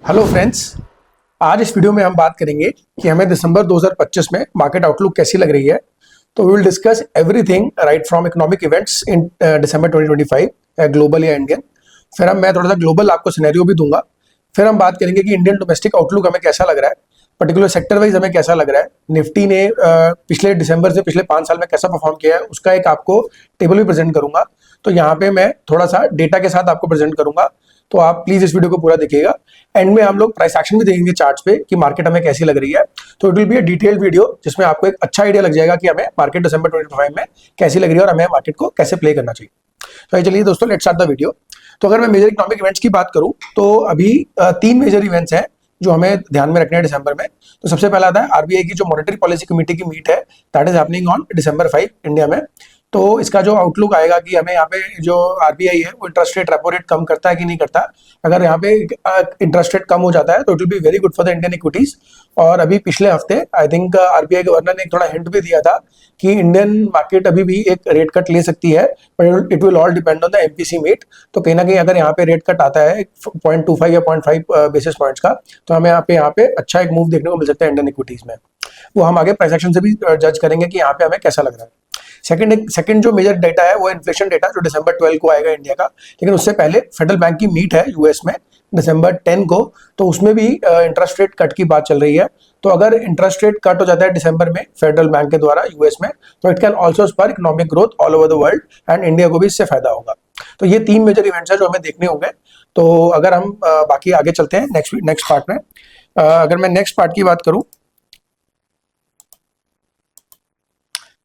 Hello friends. आज इस video में हम बात करेंगे कि हमें दिसंबर 2025 में मार्केट आउटलुक कैसी लग रही है। तो we will discuss everything right from economic events in December 2025 global या इंडियन। फिर मैं थोड़ा सा ग्लोबल आपको सिनेरियो भी दूंगा। फिर हम बात करेंगे कि इंडियन डोमेस्टिक आउटलुक हमें कैसा लग रहा है, पर्टिकुलर सेक्टर वाइज हमें कैसा लग रहा है। निफ्टी ने पिछले दिसंबर से पिछले 5 साल में कैसा परफॉर्म किया है उसका एक आपको टेबल भी प्रेजेंट करूंगा। तो यहाँ पे मैं थोड़ा सा डेटा के साथ आपको प्रेजेंट करूंगा, तो आप प्लीज इस वीडियो को पूरा देखिएगा। एंड में हम लोग प्राइस एक्शन भी देखेंगे चार्ट्स पे कि मार्केट हमें कैसी लग रही है। तो it will be a detailed video जिसमें आपको एक अच्छा आइडिया लग जाएगा कि हमें मार्केट दिसंबर 2025 में कैसी लग रही है और हमें मार्केट को कैसे प्ले करना चाहिए। तो चलिए दोस्तों, लेट्स स्टार्ट द वीडियो। तो अगर मैं मेजर इकोनॉमिक इवेंट्स की बात करूं तो अभी 3 मेजर इवेंट्स हैं जो हमें ध्यान में रखने हैं दिसंबर में। तो सबसे पहला आता है आरबीआई की जो मॉनेटरी पॉलिसी कमेटी की मीट है, that is happening on December 5 India में। तो इसका जो आउटलुक आएगा कि हमें यहाँ पे जो आरबीआई है वो इंटरेस्ट रेट रेपो रेट कम करता है कि नहीं करता। अगर यहाँ पे इंटरेस्ट रेट कम हो जाता है तो it will be very good for the Indian equities. और अभी पिछले हफ्ते आई थिंक आरबीआई गवर्नर ने एक थोड़ा हिंट भी दिया था कि इंडियन मार्केट अभी भी एक रेट कट ले सकती है, but it will all depend on the MPC meet. तो कहीं ना कहीं अगर यहाँ पे रेट कट आता है 0.25 या 0.5 बेसिस पॉइंट्स का, तो हमें यहाँ पे अच्छा एक मूव देखने को मिल सकता है इंडियन इक्विटीज में। वो हम आगे प्राइस एक्शन से भी जज करेंगे कि यहाँ पे हमें कैसा लग रहा है। सेकंड जो मेजर डेटा है वो इन्फ्लेशन डेटा जो दिसंबर 12 को आएगा इंडिया का। लेकिन उससे पहले फेडरल बैंक की मीट है यूएस में दिसंबर 10 को, तो उसमें भी इंटरेस्ट रेट कट की बात चल रही है। तो अगर इंटरेस्ट रेट कट हो जाता है दिसंबर में फेडरल बैंक के द्वारा यूएस में, तो it can also spur economic growth all over the world and India को भी इससे फायदा होगा। तो ये 3 मेजर इवेंट्स है जो हमें देखने होंगे। तो अगर हम बाकी आगे चलते हैं नेक्स्ट पार्ट में। अगर मैं नेक्स्ट पार्ट की बात करूं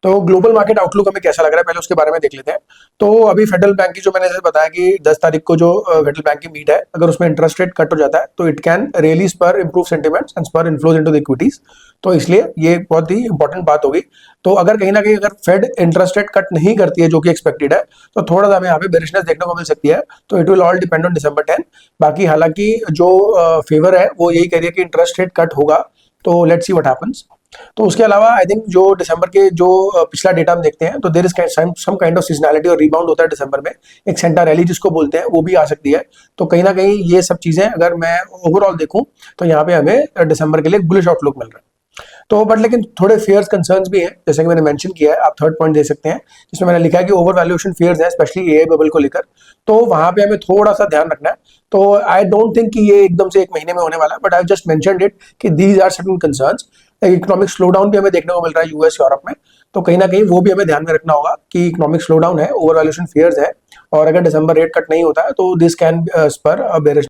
तो ग्लोबल मार्केट आउटलुक हमें कैसा लग रहा है पहले उसके बारे में देख लेते हैं। तो अभी फेडरल बैंक की जो मैंने जैसे बताया कि 10 तारीख को जो फेडरल बैंक की मीट है, अगर उसमें इंटरेस्ट रेट कट हो जाता है तो it can really spur improve sentiments and spur inflows into the equities. तो इसलिए ये बहुत ही इंपॉर्टेंट बात होगी। तो अगर कहीं ना कहीं अगर फेड इंटरेस्ट रेट कट नहीं करती है जो कि एक्सपेक्टेड है, तो थोड़ा सा हमें यहाँ पे बेरिशनेस देखने को मिल सकती है। तो it will all depend on December 10। बाकी हालांकि जो फेवर है वो यही कह रही है कि इंटरेस्ट रेट कट होगा। तो लेट्स सी व्हाट हैपेंस। तो उसके अलावा आई थिंक जो दिसंबर के जो पिछला डेटा हम देखते हैं तो there is some kind of seasonality और रिबाउंड होता है दिसंबर में। एक सेंटा रैली जिसको बोलते हैं वो भी आ सकती है। तो कहीं ना कहीं ये सब चीजें अगर मैं ओवरऑल देखूं तो यहाँ पे हमें दिसंबर के लिए बुलिश आउटलुक मिल रहा है। तो बट लेकिन थोड़े फेयर्स कंसर्न्स भी हैं, जैसे कि मैंने मेंशन किया है। आप थर्ड पॉइंट दे सकते हैं जिसमें मैंने लिखा है कि ओवर वैल्यूएशन फेयर्स हैं, स्पेशली एआई बबल को लेकर। तो वहां पे हमें थोड़ा सा ध्यान रखना है। तो आई डोंट थिंक कि ये एकदम से 1 महीने में होने वाला है, but I just mentioned it कि these are certain concerns. Economic slowdown भी हमें देखने को मिल रहा है यूएस यूरोप में। तो कहीं ना कहीं वो भी हमें ध्यान में रखना होगा कि इकोनॉमिक स्लो डाउन है, ओवर वैल्यूएशन फेयर्स है, और अगर दिसंबर रेट कट नहीं होता है तो दिस कैन स्पर बेरिश